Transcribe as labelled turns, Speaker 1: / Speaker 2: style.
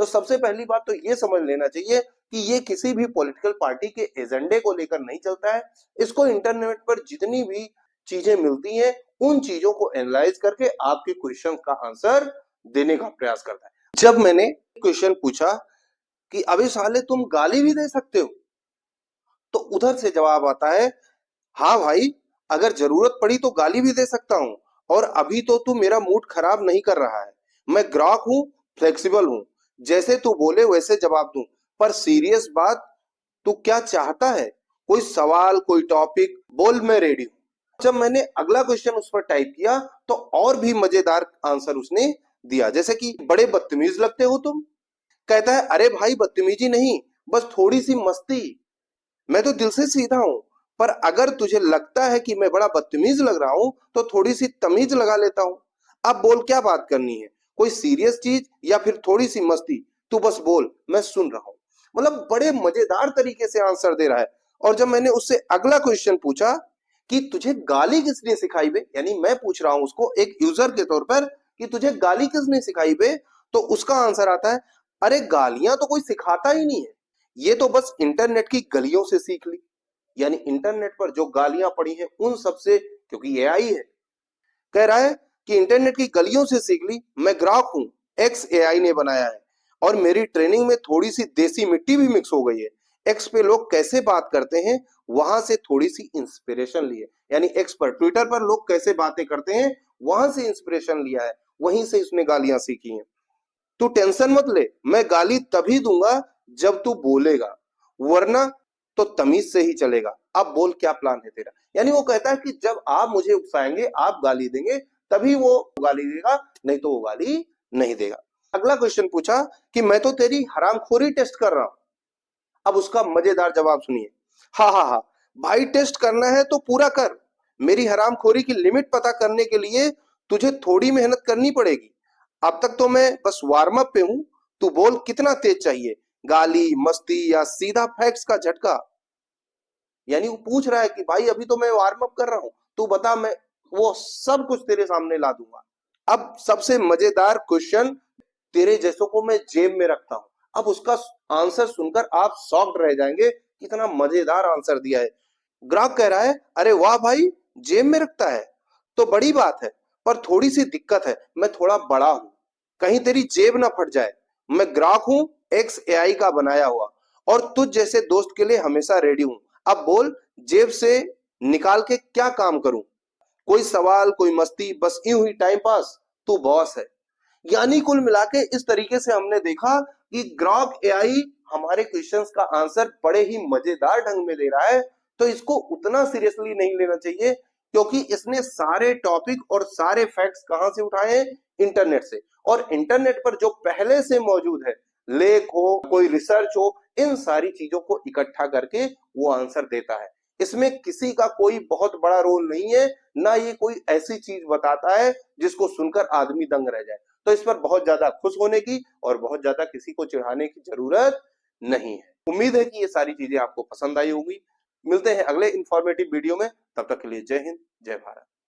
Speaker 1: तो सबसे पहली बात तो ये समझ लेना चाहिए कि ये किसी भी पॉलिटिकल पार्टी के एजेंडे को लेकर नहीं चलता है। इसको इंटरनेट पर जितनी भी चीजें मिलती हैं उन चीजों को एनालाइज करके आपके क्वेश्चन का आंसर देने का प्रयास करता है। जब मैंने क्वेश्चन पूछा कि अबे साले तुम गाली भी दे सकते हो, तो उधर से जवाब आता है, हाँ भाई, अगर जरूरत पड़ी तो गाली भी दे सकता हूँ, और अभी तो तू मेरा मूड खराब नहीं कर रहा है। मैं ग्राहक हूँ, फ्लेक्सिबल हूँ, जैसे तू बोले वैसे जवाब दूं। पर सीरियस बात, तू क्या चाहता है? कोई सवाल, कोई टॉपिक बोल, मैं रेडी हूँ। जब मैंने अगला क्वेश्चन उस पर टाइप किया तो और भी मजेदार आंसर उसने दिया, जैसे कि बड़े बदतमीज लगते हो तुम। कहता है, अरे भाई बदतमीजी नहीं, बस थोड़ी सी मस्ती। मैं तो दिल से सीधा हूं, पर अगर तुझे लगता है कि मैं बड़ा बदतमीज लग रहा हूं तो थोड़ी सी तमीज लगा लेता हूं। अब बोल, क्या बात करनी है? कोई सीरियस चीज या फिर थोड़ी सी मस्ती? तू बस बोल, मैं सुन रहा हूं। मतलब बड़े मजेदार तरीके से आंसर दे रहा है। और जब मैंने उससे अगला क्वेश्चन पूछा कि तुझे गाली किसने सिखाई बे, यानी मैं पूछ रहा हूं उसको एक यूजर के तौर पर कि तुझे गाली किसने सिखाई बे, तो उसका आंसर आता है, अरे गालियां तो कोई सिखाता ही नहीं है, ये तो बस इंटरनेट की गलियों से सीख ली। यानी इंटरनेट पर जो गालियां पड़ी हैं उन सब से, क्योंकि एआई है। कह रहा है कि इंटरनेट की गलियों से सीख ली। मैं ग्राहक हूं, एक्स एआई ने बनाया है, और मेरी ट्रेनिंग में थोड़ी सी देसी मिट्टी भी मिक्स हो गई है। एक्स पे लोग कैसे बात करते हैं वहां से थोड़ी सी इंस्पिरेशन ली है। यानी एक्स पर, ट्विटर पर लोग कैसे बातें करते हैं वहां से इंस्पिरेशन लिया है, वहीं से इसने गालियां सीखी हैं। तू टेंशन मत ले, मैं गाली तभी दूंगा जब तू बोलेगा, वरना तो तमीज से ही चलेगा। अब बोल, क्या प्लान है तेरा? यानी वो कहता है कि जब आप मुझे उकसाएंगे, आप गाली देंगे, तभी वो गाली देगा, नहीं तो वो गाली नहीं देगा। अगला क्वेश्चन पूछा कि मैं तो तेरी हरामखोरी टेस्ट कर रहा हूं। अब उसका मजेदार जवाब सुनिए, हा हा हा, भाई टेस्ट करना है तो पूरा कर। मेरी हरामखोरी की लिमिट पता करने के लिए तुझे थोड़ी मेहनत करनी पड़ेगी। अब तक तो मैं बस वार्म अप पे हूं। तू बोल, कितना तेज चाहिए? गाली, मस्ती या सीधा फैक्ट्स का झटका? यानी वो पूछ रहा है कि भाई अभी तो मैं वार्म अप कर रहा हूं, तू बता, मैं वो सब कुछ तेरे सामने ला दूंगा। अब सबसे मजेदार क्वेश्चन, तेरे जैसों को मैं जेब में रखता हूं। अब उसका आंसर सुनकर आप शॉक्ड रह जाएंगे, कितना मजेदार आंसर दिया है। ग्राहक कह रहा है, अरे वाह भाई, जेब में रखता है तो बड़ी बात है, पर थोड़ी सी दिक्कत है, मैं थोड़ा बड़ा हूं, कहीं तेरी जेब ना फट जाए। मैं ग्राहक हूं, एक्स एआई का बनाया हुआ, और तुझ जैसे दोस्त के लिए हमेशा रेडी हूं। अब बोल, जेब से निकाल के क्या काम करूं? कोई सवाल, कोई मस्ती, बस यूं ही टाइम पास? तू बॉस है। यानी कुल मिला के इस तरीके से हमने देखा कि ग्राफ एआई हमारे क्वेश्चंस का आंसर बड़े ही मजेदार ढंग में दे रहा है। तो इसको उतना सीरियसली नहीं लेना चाहिए, क्योंकि इसने सारे टॉपिक और सारे फैक्ट्स कहां से उठाए हैं? इंटरनेट से। और इंटरनेट पर जो पहले से मौजूद है, लेख हो, कोई रिसर्च हो, इन सारी चीजों को इकट्ठा करके वो आंसर देता है। इसमें किसी का कोई बहुत बड़ा रोल नहीं है, ना ये कोई ऐसी चीज बताता है जिसको सुनकर आदमी दंग रह जाए। तो इस पर बहुत ज्यादा खुश होने की और बहुत ज्यादा किसी को चिढ़ाने की जरूरत नहीं है। उम्मीद है कि ये सारी चीजें आपको पसंद आई होंगी। मिलते हैं अगले इंफॉर्मेटिव वीडियो में, तब तक के लिए जय हिंद, जय भारत।